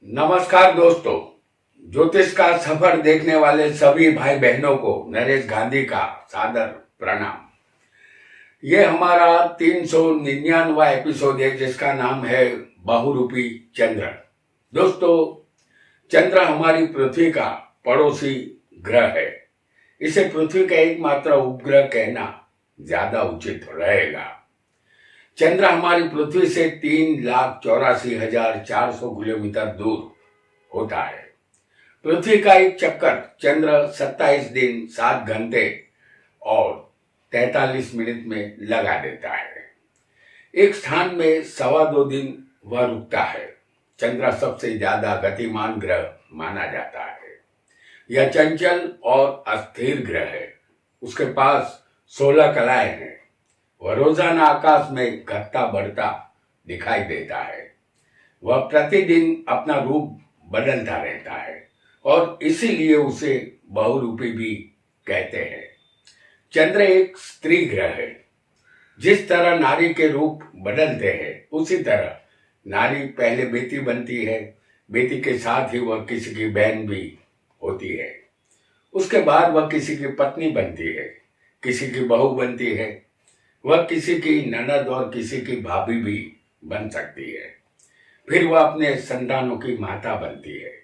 नमस्कार दोस्तों। ज्योतिष का सफर देखने वाले सभी भाई बहनों को नरेश गांधी का सादर प्रणाम। ये हमारा 399वां एपिसोड है जिसका नाम है बहुरूपी चंद्र। दोस्तों, चंद्र हमारी पृथ्वी का पड़ोसी ग्रह है। इसे पृथ्वी का एकमात्र उपग्रह कहना ज्यादा उचित रहेगा। चंद्र हमारी पृथ्वी से 3,84,400 किलोमीटर दूर होता है। पृथ्वी का एक चक्कर चंद्र 27 दिन 7 घंटे और 43 मिनट में लगा देता है। एक स्थान में 2.25 दिन वह रुकता है। चंद्र सबसे ज्यादा गतिमान ग्रह माना जाता है। यह चंचल और अस्थिर ग्रह है। उसके पास 16 कलाएं हैं। वह रोजाना आकाश में घटता बढ़ता दिखाई देता है। वह प्रतिदिन अपना रूप बदलता रहता है और इसीलिए उसे बहुरूपी भी कहते हैं। चंद्र एक स्त्री ग्रह है। जिस तरह नारी के रूप बदलते हैं उसी तरह नारी पहले बेटी बनती है। बेटी के साथ ही वह किसी की बहन भी होती है। उसके बाद वह किसी की पत्नी बनती है, किसी की बहू बनती है। वह किसी की ननद और किसी की भाभी भी बन सकती है। फिर वह अपने संतानों की माता बनती है।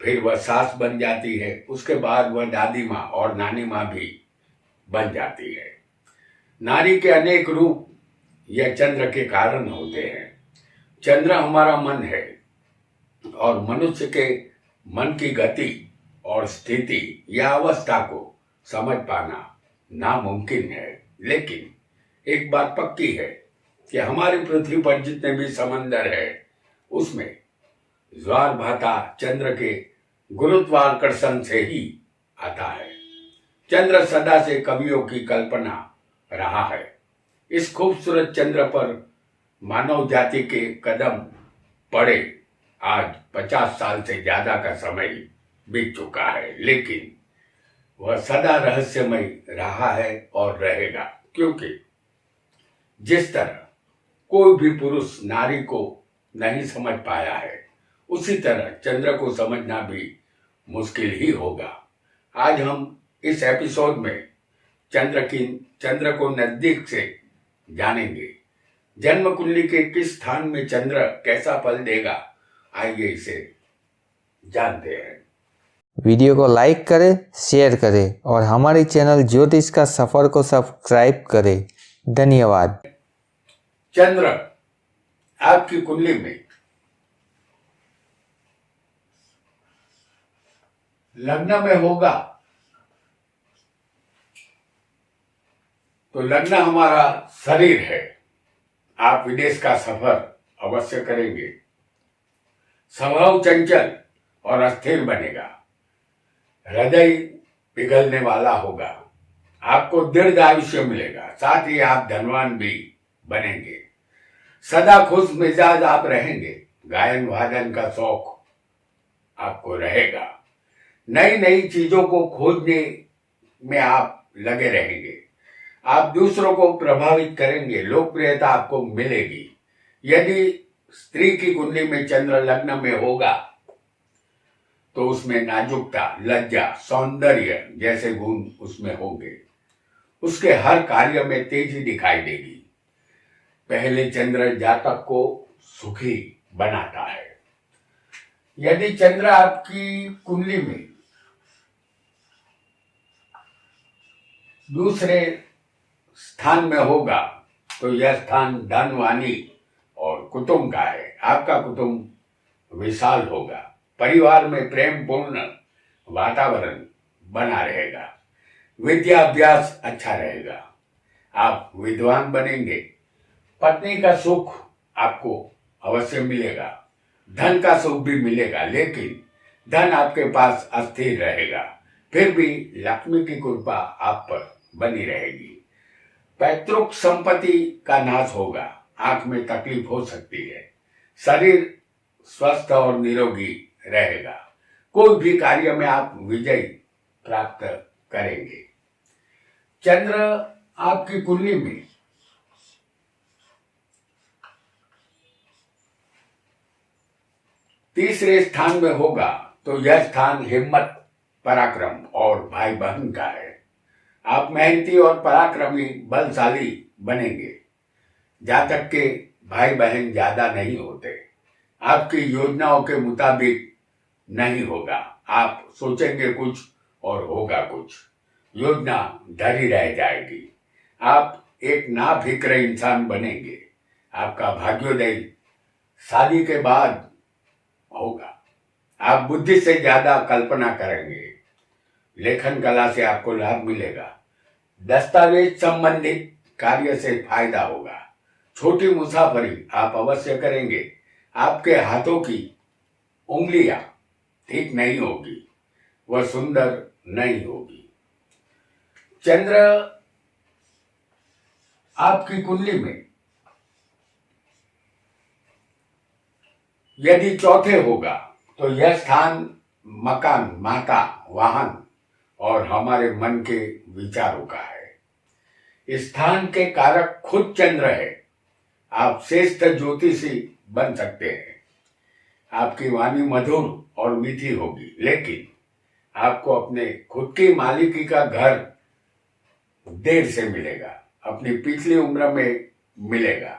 फिर वह सास बन जाती है। उसके बाद वह दादी माँ और नानी माँ भी बन जाती है। नारी के अनेक रूप यह चंद्र के कारण होते हैं। चंद्र हमारा मन है और मनुष्य के मन की गति और स्थिति या अवस्था को समझ पाना नामुमकिन है। लेकिन एक बात पक्की है कि हमारी पृथ्वी पर जितने भी समंदर है उसमें ज्वार भाटा चंद्र के गुरुत्वाकर्षण से ही आता है। चंद्र सदा से कवियों की कल्पना रहा है। इस खूबसूरत चंद्र पर मानव जाति के कदम पड़े आज 50 साल से ज्यादा का समय बीत चुका है, लेकिन वह सदा रहस्यमय रहा है और रहेगा। क्योंकि जिस तरह कोई भी पुरुष नारी को नहीं समझ पाया है, उसी तरह चंद्र को समझना भी मुश्किल ही होगा। आज हम इस एपिसोड में चंद्र को नजदीक से जानेंगे। जन्म कुंडली के किस स्थान में चंद्र कैसा फल देगा, आइए इसे जानते हैं। वीडियो को लाइक करें, शेयर करें और हमारे चैनल ज्योतिष का सफर को सब्सक्राइब करें। धन्यवाद। चंद्र आपकी कुंडली में लग्न में होगा तो लग्न हमारा शरीर है। आप विदेश का सफर अवश्य करेंगे। स्वभाव चंचल और अस्थिर बनेगा। हृदय पिघलने वाला होगा। आपको दीर्घ आयुष्य मिलेगा। साथ ही आप धनवान भी बनेंगे। सदा खुश मिजाज आप रहेंगे। गायन वादन का शौक आपको रहेगा। नई नई चीजों को खोजने में आप लगे रहेंगे। आप दूसरों को प्रभावित करेंगे। लोकप्रियता आपको मिलेगी। यदि स्त्री की कुंडली में चंद्र लग्न में होगा तो उसमें नाजुकता, लज्जा, सौंदर्य जैसे गुण उसमें होंगे। उसके हर कार्य में तेजी दिखाई देगी। पहले चंद्र जातक को सुखी बनाता है। यदि चंद्र आपकी कुंडली में दूसरे स्थान में होगा तो यह स्थान धन, वाणी और कुटुंब का है। आपका कुटुंब विशाल होगा। परिवार में प्रेम पूर्ण वातावरण बना रहेगा। विद्या अभ्यास अच्छा रहेगा। आप विद्वान बनेंगे। पत्नी का सुख आपको अवश्य मिलेगा। धन का सुख भी मिलेगा, लेकिन धन आपके पास अस्थिर रहेगा। फिर भी लक्ष्मी की कृपा आप पर बनी रहेगी। पैतृक संपत्ति का नाश होगा। आंख में तकलीफ हो सकती है। शरीर स्वस्थ और निरोगी रहेगा। कोई भी कार्य में आप विजय प्राप्त करेंगे। चंद्र आपकी कुंडली में तीसरे स्थान में होगा तो यह स्थान हिम्मत, पराक्रम और भाई बहन का है। आप मेहनती और पराक्रमी, बलशाली बनेंगे। जातक के भाई बहन ज्यादा नहीं होते। आपकी योजनाओं के मुताबिक नहीं होगा। आप सोचेंगे कुछ और होगा कुछ। योजना धरी रह जाएगी। आप एक ना फिक्र इंसान बनेंगे। आपका भाग्योदय शादी के बाद होगा। आप बुद्धि से ज्यादा कल्पना करेंगे। लेखन कला से आपको लाभ मिलेगा। दस्तावेज संबंधित कार्य से फायदा होगा। छोटी मुसाफरी आप अवश्य करेंगे। आपके हाथों की उंगलियां ठीक नहीं होगी, वह सुंदर नहीं होगी। चंद्र आपकी कुंडली में यदि चौथे होगा तो यह स्थान मकान, माता, वाहन और हमारे मन के विचारों का है। इस स्थान के कारक खुद चंद्र है। आप श्रेष्ठ ज्योतिषी बन सकते हैं। आपकी वाणी मधुर और मीठी होगी, लेकिन आपको अपने खुद की मालिकी का घर देर से मिलेगा। अपनी पिछली उम्र में मिलेगा।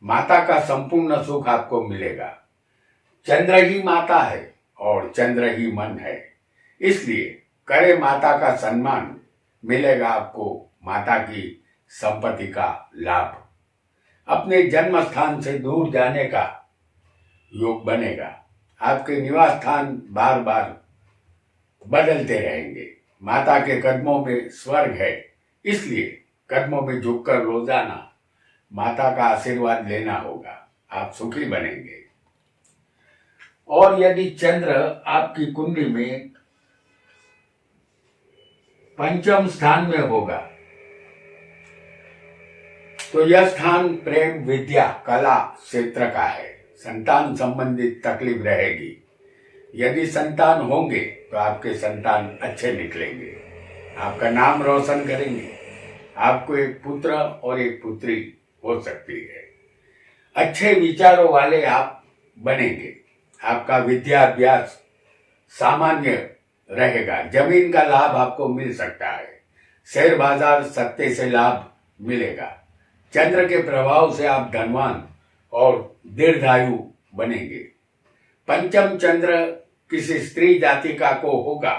माता का संपूर्ण सुख आपको मिलेगा। चंद्र ही माता है और चंद्र ही मन है, इसलिए करे माता का सम्मान, मिलेगा आपको माता की संपत्ति का लाभ। अपने जन्म स्थान से दूर जाने का योग बनेगा। आपके निवास स्थान बार बार बदलते रहेंगे। माता के कदमों में स्वर्ग है, इसलिए कदमों में झुककर रोजाना माता का आशीर्वाद लेना होगा। आप सुखी बनेंगे। और यदि चंद्र आपकी कुंडली में पंचम स्थान में होगा तो यह स्थान प्रेम, विद्या, कला क्षेत्र का है। संतान संबंधित तकलीफ रहेगी। यदि संतान होंगे तो आपके संतान अच्छे निकलेंगे, आपका नाम रोशन करेंगे। आपको एक पुत्र और एक पुत्री हो सकती है। अच्छे विचारों वाले आप बनेंगे। आपका विद्याभ्यास सामान्य रहेगा। जमीन का लाभ आपको मिल सकता है। शेयर बाजार सत्ते से लाभ मिलेगा। चंद्र के प्रभाव से आप धनवान और दीर्घायु बनेंगे। पंचम चंद्र किसी स्त्री जातिका को होगा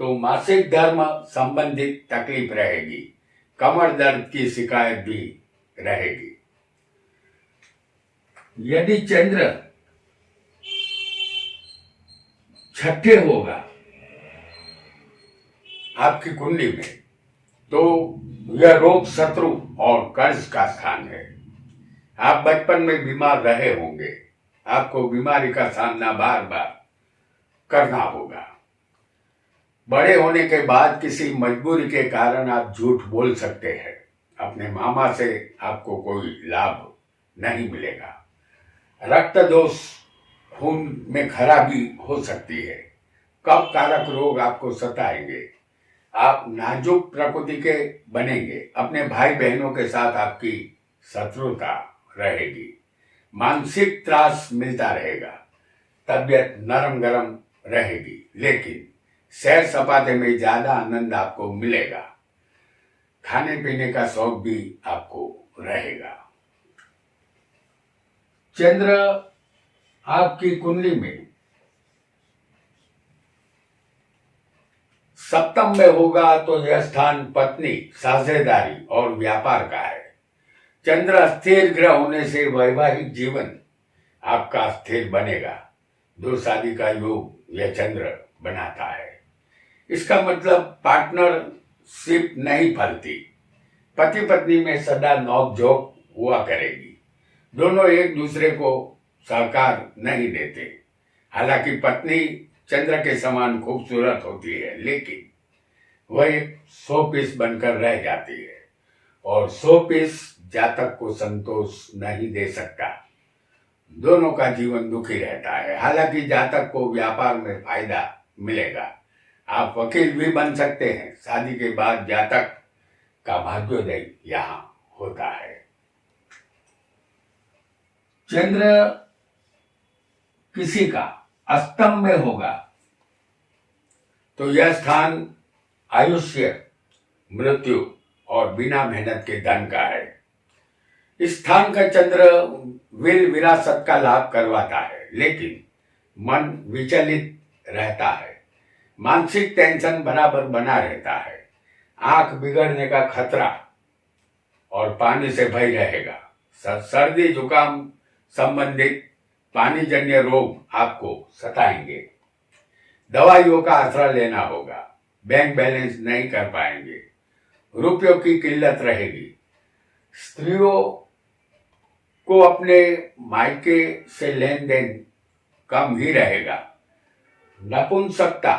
तो मासिक धर्म संबंधित तकलीफ रहेगी। कमर दर्द की शिकायत भी रहेगी। यदि चंद्र छठे होगा आपकी कुंडली में तो यह रोग, शत्रु और कर्ज का स्थान है। आप बचपन में बीमार रहे होंगे। आपको बीमारी का सामना बार बार करना होगा। बड़े होने के बाद किसी मजबूरी के कारण आप झूठ बोल सकते हैं। अपने मामा से आपको कोई लाभ नहीं मिलेगा। रक्त दोष, खून में खराबी हो सकती है। कफ कारक रोग आपको सताएंगे। आप नाजुक प्रकृति के बनेंगे। अपने भाई बहनों के साथ आपकी शत्रुता रहेगी। मानसिक त्रास मिलता रहेगा। तबीयत नरम गरम रहेगी, लेकिन सैर सपाटे में ज्यादा आनंद आपको मिलेगा। खाने पीने का शौक भी आपको रहेगा। चंद्र आपकी कुंडली में सप्तम में होगा तो यह स्थान पत्नी, साझेदारी और व्यापार का है। चंद्र स्थिर ग्रह होने से वैवाहिक जीवन आपका स्थिर बनेगा। दो शादी का योग यह चंद्र बनाता है। इसका मतलब पार्टनरशिप नहीं फलती। पति पत्नी में सदा नोकझोंक हुआ करेगी। दोनों एक दूसरे को सहकार नहीं देते। हालांकि पत्नी चंद्र के समान खूबसूरत होती है, लेकिन वह एक शोपीस बनकर रह जाती है और शोपीस जातक को संतोष नहीं दे सकता। दोनों का जीवन दुखी रहता है। हालांकि जातक को व्यापार में फायदा मिलेगा। आप वकील भी बन सकते हैं। शादी के बाद जातक का भाग्योदय यहाँ होता है। चंद्र किसी का अस्तम में होगा तो यह स्थान आयुष्य, मृत्यु और बिना मेहनत के धन का है। इस स्थान का चंद्र विरासत का लाभ करवाता है, लेकिन मन विचलित रहता है, मानसिक टेंशन बराबर बना रहता है, आंख बिगड़ने का खतरा और पानी से भय रहेगा। सर्दी जुकाम संबंधित पानी जन्य रोग आपको सताएंगे। दवाइयों का आसरा लेना होगा, बैंक बैलेंस नहीं कर पाएंगे, रुपयों की किल्लत रहेगी। स्त्रियों को अपने मायके से लेन देन कम ही रहेगा। नपुंसकता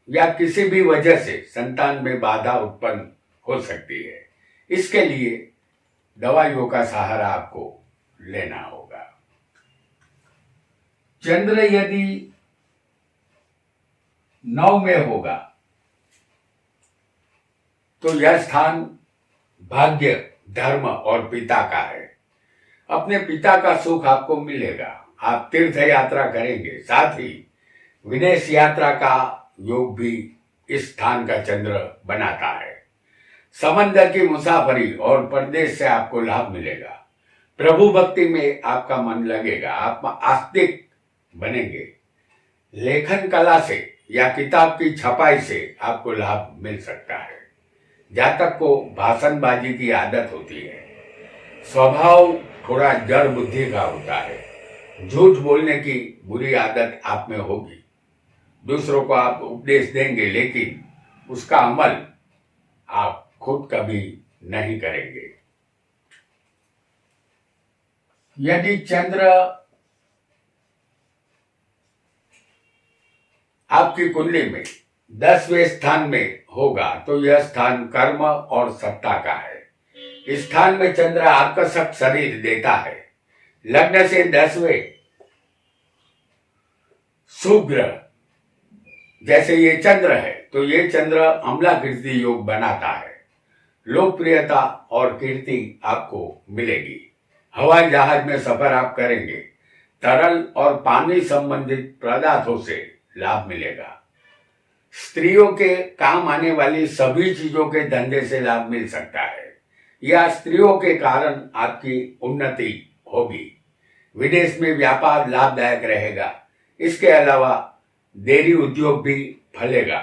या किसी भी वजह से संतान में बाधा उत्पन्न हो सकती है, इसके लिए दवाइयों का सहारा आपको लेना होगा। चंद्र यदि 9 में होगा तो यह स्थान भाग्य, धर्म और पिता का है। अपने पिता का सुख आपको मिलेगा। आप तीर्थ यात्रा करेंगे, साथ ही विदेश यात्रा का योग भी इस स्थान का चंद्र बनाता है। समंदर की मुसाफरी और परदेश से आपको लाभ मिलेगा। प्रभु भक्ति में आपका मन लगेगा, आप आस्तिक बनेंगे। लेखन कला से या किताब की छपाई से आपको लाभ मिल सकता है। जातक को भाषणबाजी की आदत होती है, स्वभाव थोड़ा जड़ बुद्धि का होता है, झूठ बोलने की बुरी आदत आप में होगी। दूसरों को आप उपदेश देंगे, लेकिन उसका अमल आप खुद कभी नहीं करेंगे। यदि चंद्र आपकी कुंडली में 10वें स्थान में होगा तो यह स्थान कर्म और सत्ता का है। इस स्थान में चंद्र आकर्षक शरीर देता है। लग्न से 10वें शुभ ग्रह जैसे ये चंद्र है तो ये चंद्र अम्ला कीर्ति योग बनाता है। लोकप्रियता और कीर्ति आपको मिलेगी। हवाई जहाज में सफर आप करेंगे। तरल और पानी संबंधित पदार्थों से लाभ मिलेगा। स्त्रियों के काम आने वाली सभी चीजों के धंधे से लाभ मिल सकता है या स्त्रियों के कारण आपकी उन्नति होगी। विदेश में व्यापार लाभदायक रहेगा। इसके अलावा डेयरी उद्योग भी फलेगा।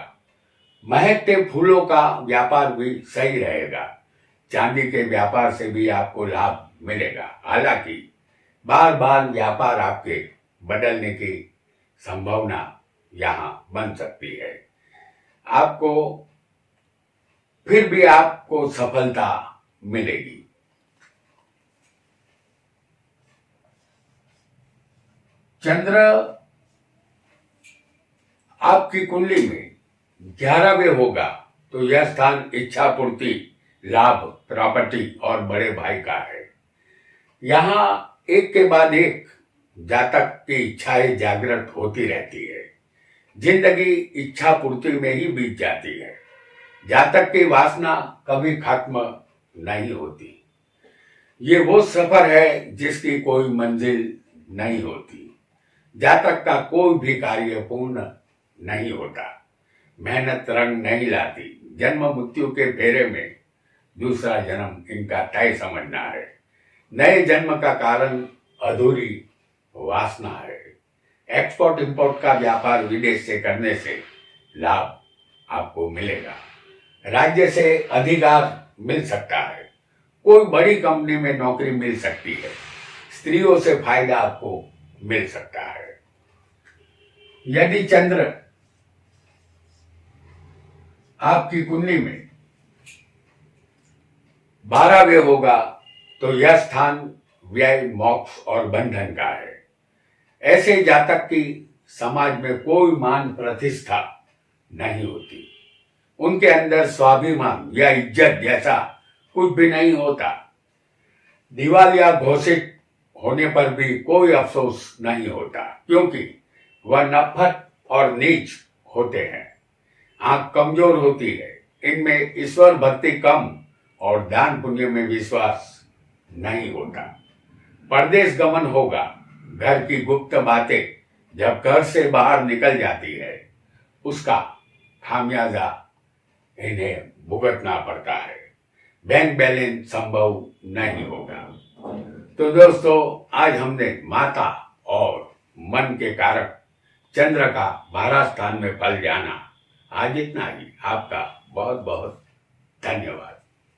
महकते फूलों का व्यापार भी सही रहेगा। चांदी के व्यापार से भी आपको लाभ मिलेगा। हालांकि बार बार व्यापार आपके बदलने की संभावना यहाँ बन सकती है। आपको फिर भी आपको सफलता मिलेगी। चंद्र आपकी कुंडली में 11वें होगा तो यह स्थान इच्छा पूर्ति, लाभ, प्रॉपर्टी और बड़े भाई का है। यहाँ एक के बाद एक जातक की इच्छाएं जागृत होती रहती है। जिंदगी इच्छा पूर्ति में ही बीत जाती है। जातक की वासना कभी खत्म नहीं होती। ये वो सफर है जिसकी कोई मंजिल नहीं होती। जातक का कोई भी कार्य पूर्ण नहीं होता। मेहनत रंग नहीं लाती। जन्म मृत्यु के फेरे में दूसरा जन्म इनका तय समझना है। नए जन्म का कारण अधूरी वासना है। एक्सपोर्ट इंपोर्ट का व्यापार विदेश से करने से लाभ आपको मिलेगा। राज्य से अधिकार मिल सकता है। कोई बड़ी कंपनी में नौकरी मिल सकती है। स्त्रियों से फायदा आपको मिल सकता है। यदि चंद्र आपकी कुंडली में 12वें होगा तो यह स्थान व्यय, मोक्ष और बंधन का है। ऐसे जातक की समाज में कोई मान प्रतिष्ठा नहीं होती। उनके अंदर स्वाभिमान या इज्जत जैसा कुछ भी नहीं होता। दिवालिया घोषित होने पर भी कोई अफसोस नहीं होता, क्योंकि वह नफरत और नीच होते हैं। आंख कमजोर होती है। इनमें ईश्वर भक्ति कम और दान पुण्य में विश्वास नहीं होता। परदेश गमन होगा। घर की गुप्त बातें जब घर से बाहर निकल जाती है उसका खामियाजा इन्हें भुगतना पड़ता है। बैंक बैलेंस संभव नहीं होगा। तो दोस्तों, आज हमने माता और मन के कारक चंद्र का 12 स्थान में फल जाना। आज इतना ही। आपका बहुत बहुत धन्यवाद।